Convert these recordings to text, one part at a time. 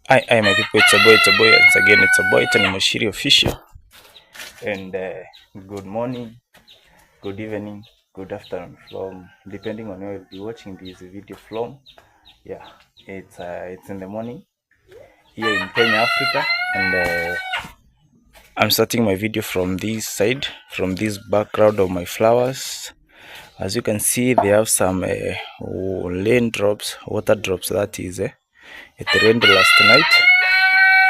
Hi, my people. It's a boy. Once again, it's a boy. Tony Moshiri official. And good morning, good evening, good afternoon, from depending on where you'll be watching this video from. Yeah, it's in the morning here in Kenya, Africa, and I'm starting my video from this side, from this background of my flowers. As you can see, they have some rain drops, water drops. That is, it rained last night.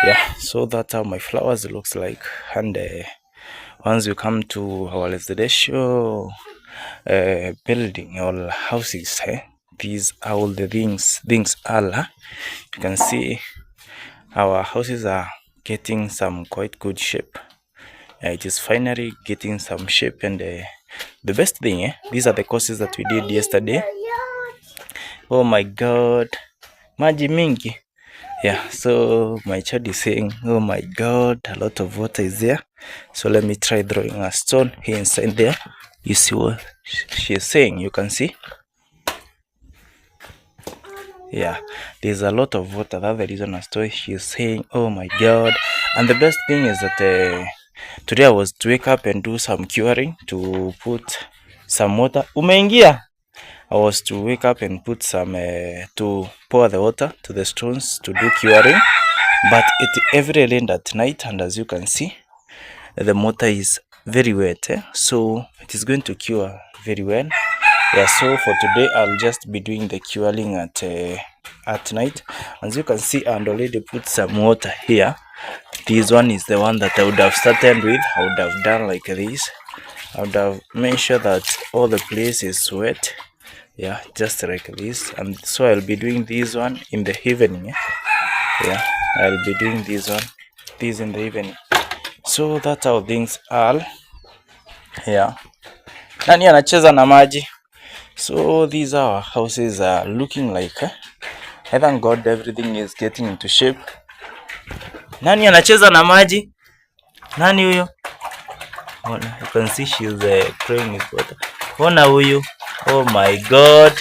Yeah, so that's how my flowers looks like. And once you come to our residential building or houses, these are all the things are. You can see our houses are getting some quite good shape. It is finally getting some shape, and the best thing, these are the courses that we did yesterday. Oh my god, maji mingi. Yeah, so my child is saying, oh my god, a lot of water is there. So let me try throwing a stone here inside there. You see what she is saying? You can see. Yeah, there's a lot of water. That's the reason she is saying, oh my god. And the best thing is that today I was to wake up and do some curing to put some water. Umeingia? I was to wake up and put some to pour the water to the stones to do curing, but it every rained at night, and as you can see, the mortar is very wet, so it is going to cure very well. Yeah, so for today I'll just be doing the curing at night. As you can see, I already put some water here. This one is the one that I would have started with. I would have done like this. I would have made sure that all the place is wet. Yeah, just like this. And so I'll be doing this one in the evening. Yeah, I'll be doing this in the evening. So that's how things are. Yeah. Nani anacheza na maji? So these are our houses are looking like. I thank God everything is getting into shape. Nani anacheza na maji? Nani huyo? You can see she's praying with water. Ona huyu. Oh my god.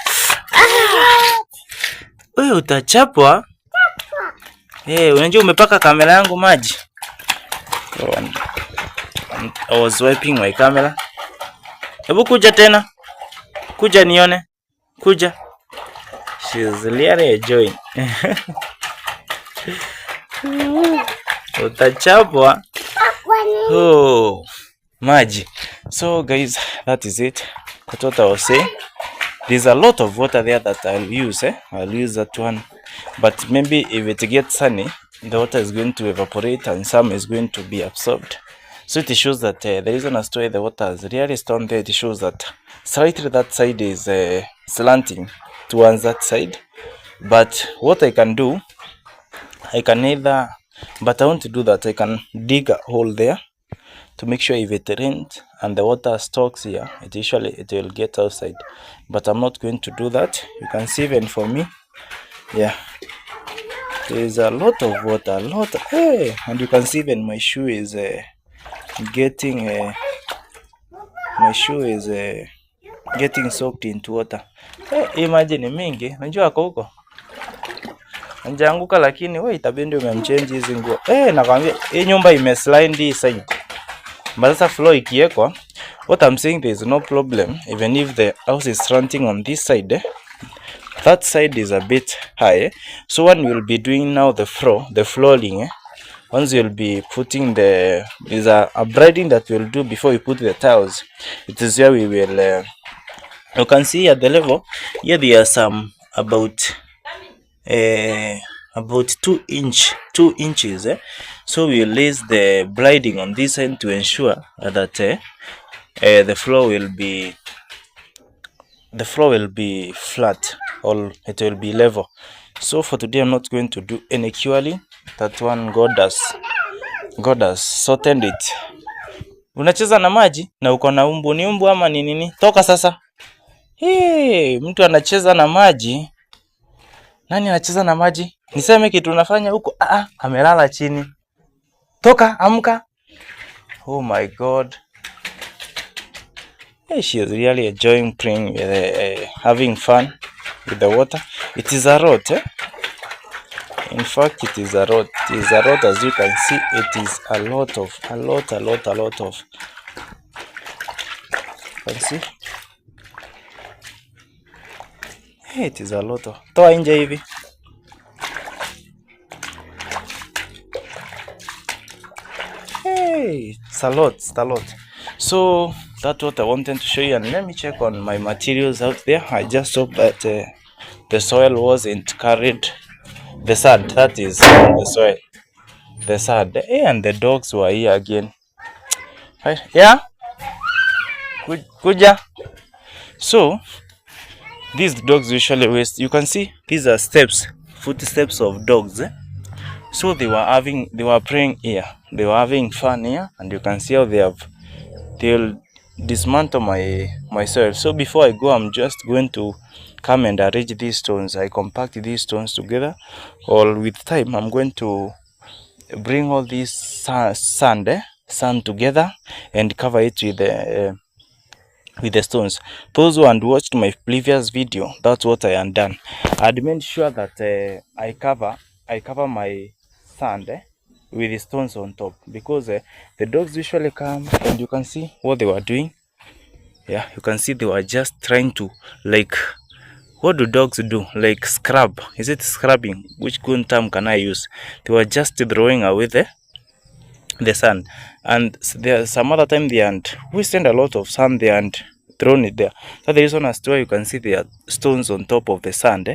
Wewe utachapwa. Unajua umepaka kamera yangu maji. I was wiping my camera. Hebu kuja tena. Kuja nione. Kuja. She's really enjoying. Utachapwa. Oh, maji. So guys, that is it. That's what I was saying. There's a lot of water there that I'll use. I'll use that one. But maybe if it gets sunny, the water is going to evaporate and some is going to be absorbed. So it shows that the reason as to why the water is really strong there, it shows that slightly that side is slanting towards that side. But what I can do, I can either, but I want to do that, I can dig a hole there to make sure if it rains and the water stocks here, it will get outside. But I'm not going to do that. You can see even for me, yeah, there's a lot of water, and you can see even my shoe is getting soaked into water. Imagine mingi, unajua ako huko anjaanguka, lakini wewe itabidi umemchange hizi nguo. Nakwambia hii nyumba imeslide hii side. But sasa floor ikiwekwa, what I'm saying, there is no problem even if the house is slanting on this side. That side is a bit high. So when we'll be doing now the flooring, once you'll be putting there's a braiding that we'll do before we put the tiles. It is where we will you can see at the level here there are some about 2 inches. So we will lace the braiding on this end to ensure that the floor will be flat, or it will be level. So for today I'm not going to do any curing. That one God has sorted it. Unacheza na maji na uko na umbu, ni umbu ama ni nini? Toka sasa. Mtu anacheza na maji. Nani anacheza na maji? Niseme kitu unafanya huko? Amelala chini. Toka, amka. Oh my god. She is really enjoying playing with having fun with the water. It is a lot, In fact, it is a lot. It is a lot, as you can see. It is a lot of. Can see? Hey, it is a lot of. Toa nje hivi. Hey, it's a lot. So that's what I wanted to show you, and let me check on my materials out there. I just hope that the soil wasn't carried. The sand, that is the soil. The sand. Hey, and the dogs were here again. Right? Yeah? Good, yeah. So these dogs usually waste. You can see these are footsteps of dogs. So they were praying here. They were having fun here, and you can see how they'll dismantle my soil. So before I go, I'm just going to come and arrange these stones. I compact these stones together. Or with time, I'm going to bring all this sand together and cover it with the stones. Those who had watched my previous video, that's what I had done. I had made sure that I cover my sand with the stones on top, because the dogs usually come, and you can see what they were doing. Yeah, you can see they were just trying to, like, what do dogs do? Like scrub. Is it scrubbing? Which good term can I use? They were just throwing away the sand, and there some other time we send a lot of sand there and thrown it there. So the reason as to why you can see there are stones on top of the sand,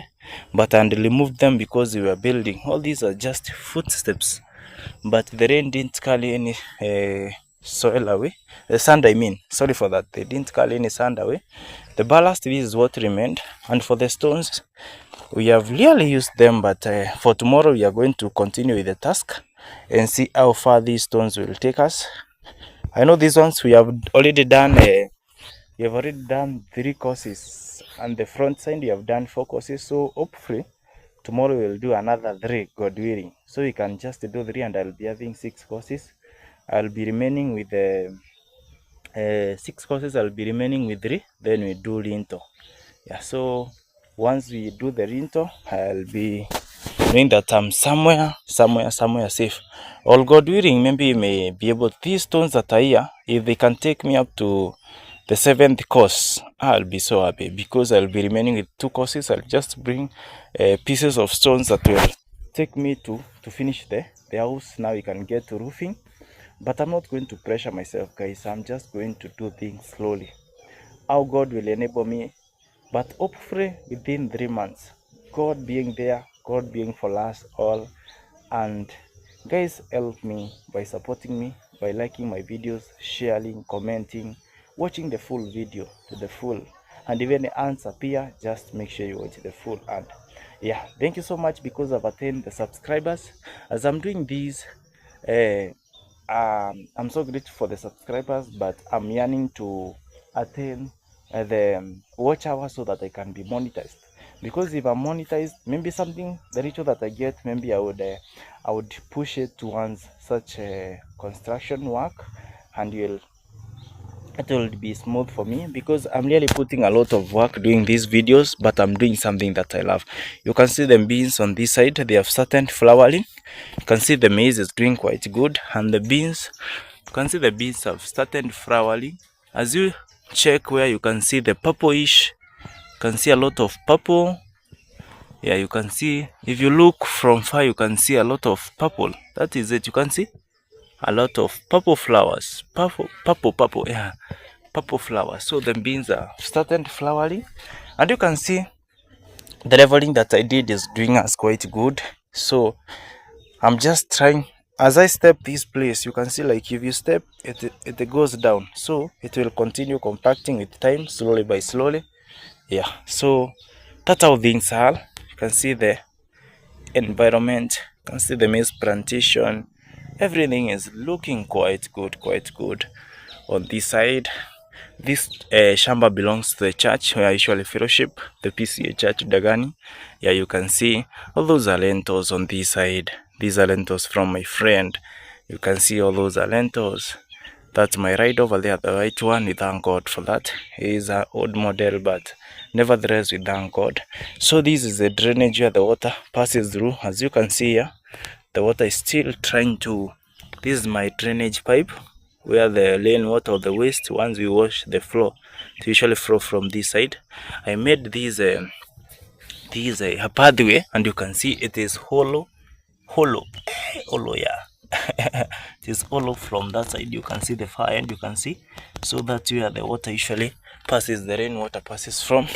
but and removed them because we were building. All these are just footsteps, but the rain didn't carry any soil away. The sand, I mean, sorry for that. They didn't carry any sand away. The ballast, this is what remained. And for the stones, we have really used them, but for tomorrow we are going to continue with the task and see how far these stones will take us. I know these ones we have already done. We have already done 3 courses, and the front side we have done 4 courses. So hopefully tomorrow we'll do another 3, God willing. So we can just do 3, and I'll be having 6 courses. I'll be remaining with 6 courses. I'll be remaining with 3. Then we do linto. Yeah. So once we do the linto, I'll be knowing that I'm somewhere safe. All God willing, maybe you may be able. These stones that are here, if they can take me up to the 7th course, I'll be so happy, because I'll be remaining with 2 courses. I'll just bring pieces of stones that will take me to finish the house. Now we can get to roofing, but I'm not going to pressure myself, guys. I'm just going to do things slowly, how God will enable me. But hopefully within 3 months, God being there, God being for us all. And guys, help me by supporting me, by liking my videos, sharing, commenting, watching the full video to the full, and even the answer appear, just make sure you watch the full. And yeah, thank you so much, because I've attained the subscribers. As I'm doing these, I'm so grateful for the subscribers, but I'm yearning to attain the watch hours so that I can be monetized. Because if I'm monetized, maybe something, the ritual that I get, maybe I would push it towards such a construction work, and it will be smooth for me, because I'm really putting a lot of work doing these videos, but I'm doing something that I love. You can see the beans on this side, they have started flowering. You can see the maize is doing quite good, and the beans, you can see the beans have started flowering. As you check where you can see the purplish, you can see a lot of purple. Yeah, you can see, if you look from far, you can see a lot of purple. That is it. You can see a lot of purple flowers. Purple, yeah, purple flowers. So the beans are started flowering, and you can see the leveling that I did is doing us quite good. So I'm just trying, as I step this place, you can see, like, if you step it goes down, so it will continue compacting with time, slowly by slowly. Yeah, so that's how things are. You can see the environment, you can see the maize plantation. Everything is looking quite good on this side. This shamba belongs to the church where I usually fellowship, the PCA Church Dagani. Yeah, you can see all those are lentils on this side. These are lentils from my friend. You can see all those are lentils. That's my ride over there, the right one. We thank God for that. He is an old model, but Nevertheless, we thank God. So this is the drainage where the water passes through. As you can see here, the water is still trying to, this is my drainage pipe where the rainwater or the waste, once we wash the floor, it usually flow from this side. I made this a pathway, and you can see it is hollow, yeah. It is hollow from that side. You can see the far end, you can see. So that's where the water usually passes, the rainwater passes from.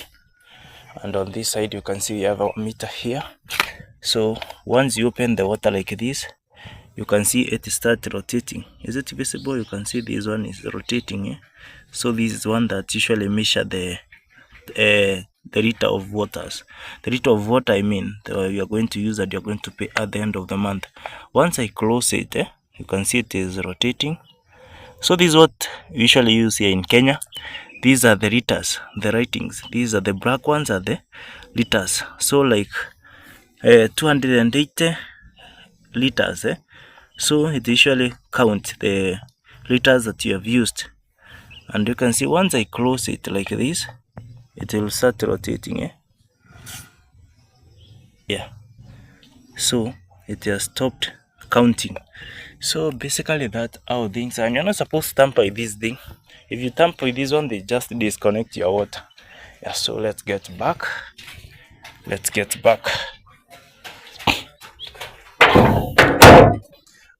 And on this side you can see we have a meter here. So once you open the water like this, you can see it start rotating. Is it visible? You can see this one is rotating, eh? So this is one that usually measure the liter of waters. The liter of water, I mean, you are going to use that you are going to pay at the end of the month. Once I close it, you can see it is rotating. So this is what we usually use here in Kenya. These are the liters, the writings. These are the black ones, are the liters. So like 280 liters. So it usually count the liters that you have used. And you can see once I close it like this, it will start rotating. Yeah. So it has stopped counting. So basically that's how things are. And you're not supposed to tamper with this thing. If you tamper with this one, they just disconnect your water. Yeah, so let's get back.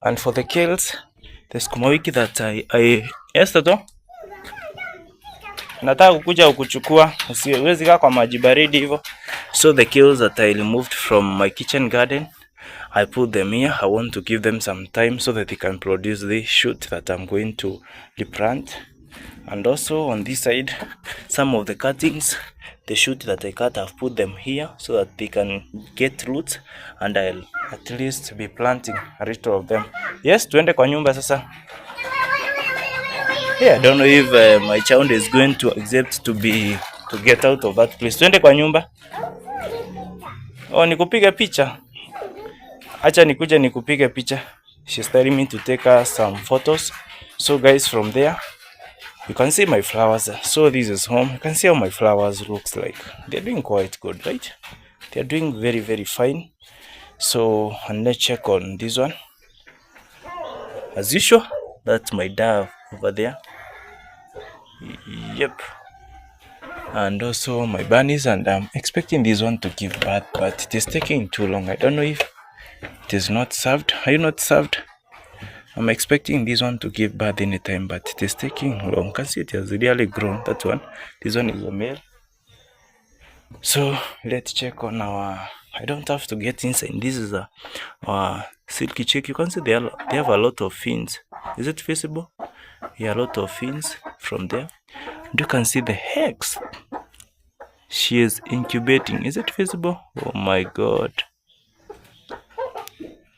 And for the kales, the sukuma wiki that I yesterday nataka kukuja ukuchukua, usiwezi kaa kwa maji baridi hivyo. So the kales that I removed from my kitchen garden, I put them here. I want to give them some time so that they can produce the shoot that I'm going to replant. And also on this side, some of the cuttings, the shoot that I cut, I've put them here so that they can get roots, and I'll at least be planting a little of them. Yes, tuende kwa nyumba sasa. Yeah, I don't know if my child is going to accept to get out of that place. Tuende kwa nyumba. Oh, nikupiga picha. Acha nikuja nikupiga picha. She's telling me to take her some photos. So guys, from there you can see my flowers. So this is home. You can see how my flowers looks like. They're doing quite good, right? They're doing very, very fine. So, and let's check on this one. As usual, that's my dove over there. Yep. And also my bunnies, and I'm expecting this one to give birth, but it is taking too long. I don't know if it is not served. Are you not served? I'm expecting this one to give birth anytime, but it is taking long. You can see it has really grown. That one. This one is a male. So let's check on our. I don't have to get inside. This is our silky chick. You can see they have a lot of fins. Is it visible? Yeah, a lot of fins from there. And you can see the eggs. She is incubating. Is it visible? Oh my god.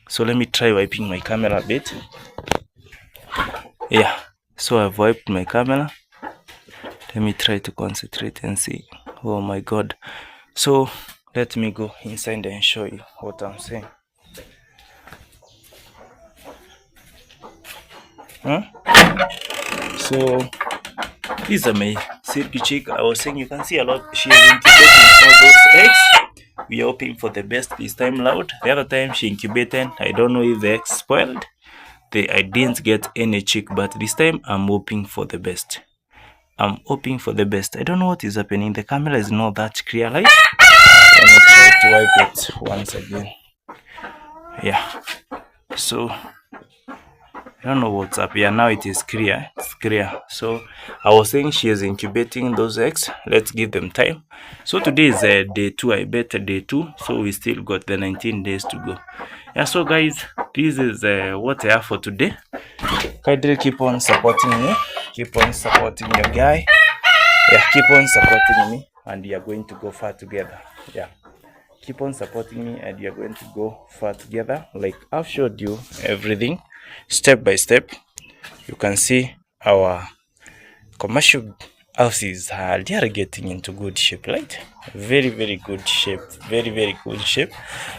So let me try wiping my camera a bit. Yeah, so I've wiped my camera. Let me try to concentrate and see. Oh my god. So let me go inside and show you what I'm saying. So these are my silky chick. I was saying you can see a lot. She is incubating all those eggs. We are hoping for the best this time loud. The other time she incubated, I don't know if the eggs spoiled. I didn't get any chick, but this time I'm hoping for the best. I'm hoping for the best. I don't know what is happening. The camera is not that clear, right? Let me try to wipe it once again. Yeah. So I don't know what's up here. Now it is clear. It's clear. So I was saying she is incubating those eggs. Let's give them time. So today is day 2. I bet day 2. So we still got the 19 days to go. Yeah, so guys, this is what I have for today. Kindly keep on supporting me. Keep on supporting your guy. Yeah, keep on supporting me, and you are going to go far together. Yeah, keep on supporting me, and you are going to go far together. Like I've showed you everything step by step. You can see our commercial houses they are getting into good shape, right? Very, very good shape. Very, very good shape,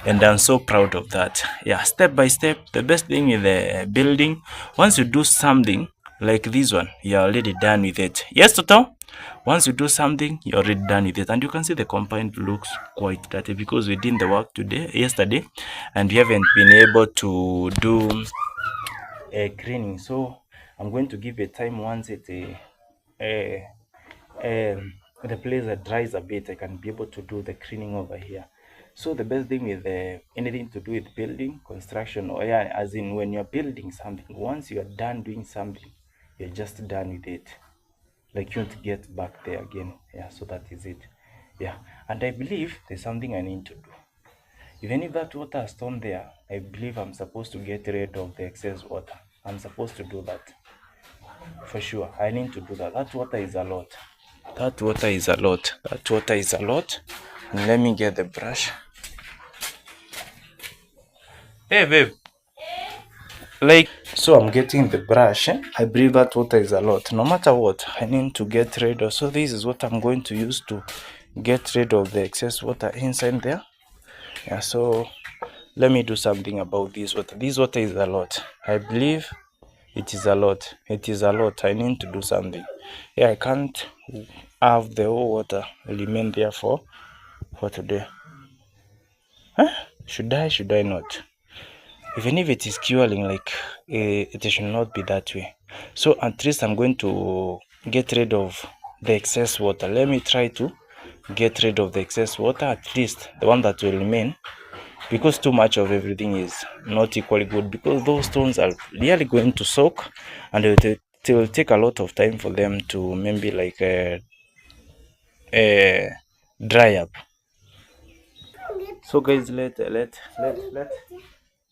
and I'm so proud of that. Yeah, step by step. The best thing in the building, once you do something like this one, you're already done with it. Yes, Toto? Once you do something, you're already done with it. And you can see the compound looks quite dirty because we did the work yesterday, and we haven't been able to do a cleaning. So I'm going to give it time. Once the place dries a bit, I can be able to do the cleaning over here. So the best thing with anything to do with building, construction, or yeah, as in when you're building something, once you're done doing something, you're just done with it. Like you won't get back there again. Yeah, so that is it. Yeah, and I believe there's something I need to do. Even if that water is thrown there, I believe I'm supposed to get rid of the excess water. I'm supposed to do that. For sure, I need to do that. That water is a lot. That water is a lot. That water is a lot. And let me get the brush. Hey, babe. Like, so I'm getting the brush. I believe that water is a lot. No matter what, I need to get rid of. So this is what I'm going to use to get rid of the excess water inside there. Yeah, so let me do something about this water. This water is a lot. I believe it is a lot. It is a lot. I need to do something. Yeah, I can't have the whole water remain there for today. Huh? Should I not? Even if it is curing, like it should not be that way. So at least I'm going to get rid of the excess water. Let me try to get rid of the excess water, at least the one that will remain, because too much of everything is not equally good, because those stones are really going to soak, and it will take a lot of time for them to maybe like dry up. So guys, let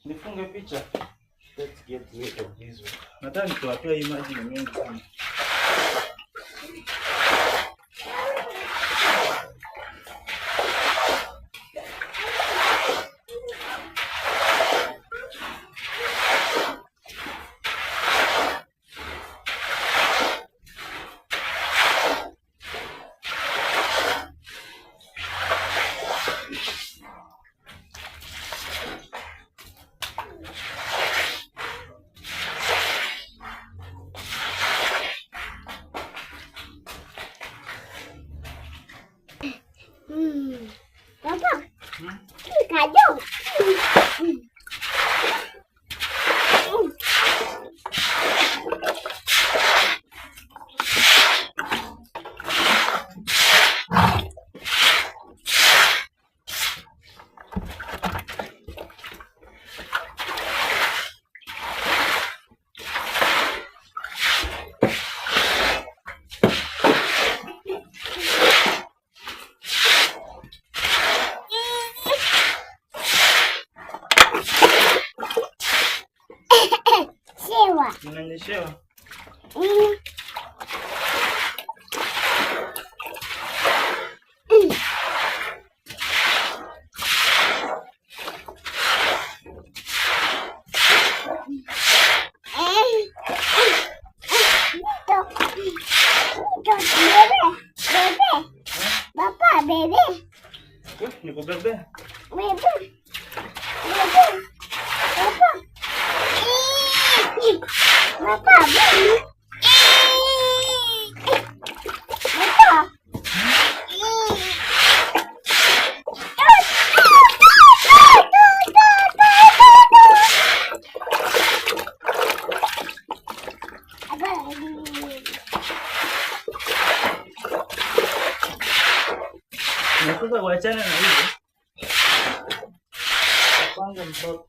nifunge picha. Let's get rid of this one. Nataka tuwatoe hii maji ni mengi sana. Papa, kado. Unanyeshewa? Papa, baby. Nikubebe? Baby. Papa, baby. Papa. Nataka kuachana na hizo. Kwanza mtoto.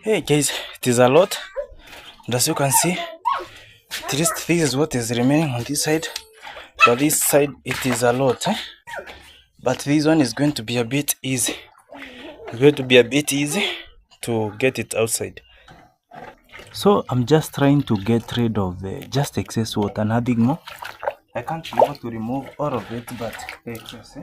Hey guys, it is a lot, and as you can see, at least this is what is remaining on this side. But this side it is a lot, but this one is going to be a bit easy. It's going to be a bit easy to get it outside. So I'm just trying to get rid of the just excess water, nothing more. I can't be able to remove all of it, but just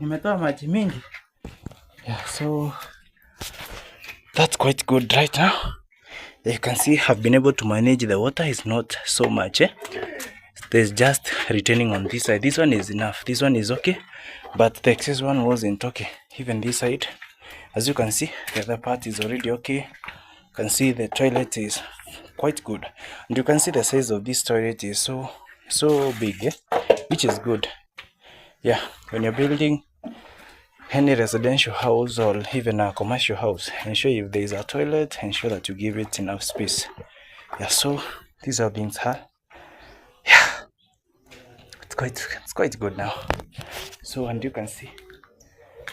nimetoa maji mingi. Yeah, so that's quite good right now. You can see I've been able to manage. The water is not so much, there's just retaining on this side. This one is enough, this one is okay, but the excess one wasn't okay. Even this side, as you can see, the other part is already okay. You can see the toilet is quite good, and you can see the size of this toilet is so big, which is good. Yeah, when you're building any residential house or even a commercial house, ensure if there is a toilet, ensure that you give it enough space. Yeah, so these are things are, yeah, it's quite good now. So, and you can see,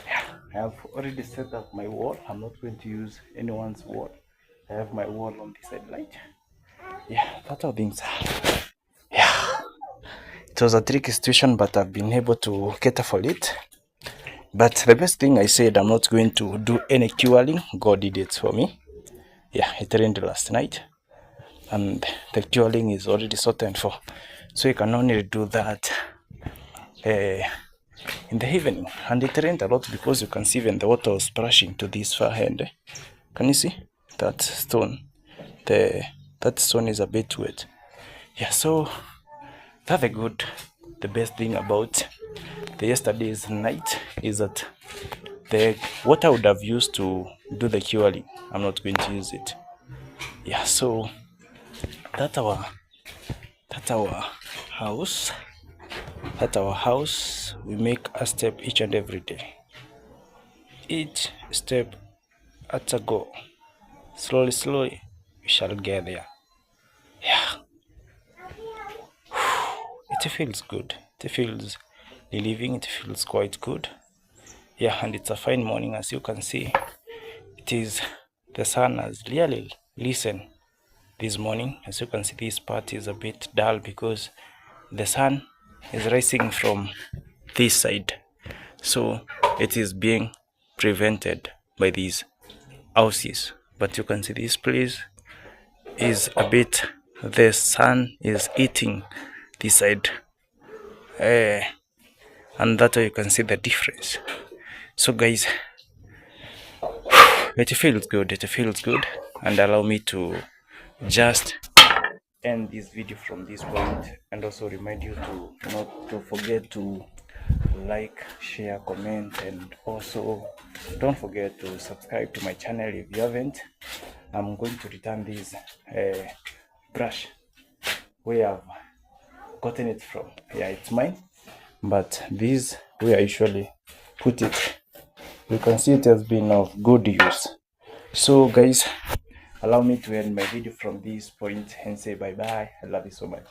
yeah, I have already set up my wall. I'm not going to use anyone's wall. I have my wall on this side light. Yeah, that's how things are. Yeah, it was a tricky situation, but I've been able to cater for it. But the best thing, I said I'm not going to do any curing. God did it for me. Yeah, it rained last night, and the curing is already sorted for. So you can only do that in the evening. And it rained a lot because you can see even the water was splashing to this far end. Can you see that stone? That stone is a bit wet. Yeah, so that's the best thing about the yesterday's night is that the water I would have used to do the curing, I'm not going to use it. Yeah, so that's our house. At our house, we make a step each and every day. Each step at a go. Slowly, we shall get there. Yeah. It feels good. It feels relieving. It feels quite good. Yeah, and it's a fine morning, as you can see. The sun has really risen this morning. As you can see, this part is a bit dull because the sun is rising from this side, so it is being prevented by these houses. But you can see this place is a bit, the sun is hitting this side, and that's how you can see the difference. So guys, it feels good, and allow me to just end this video from this point, and also remind you to not to forget to like, share, comment, and also don't forget to subscribe to my channel if you haven't. I'm going to return this brush where I've gotten it from. Yeah, it's mine, but this where I usually put it, you can see it has been of good use. So guys, allow me to end my video from this point and say bye bye. I love you so much.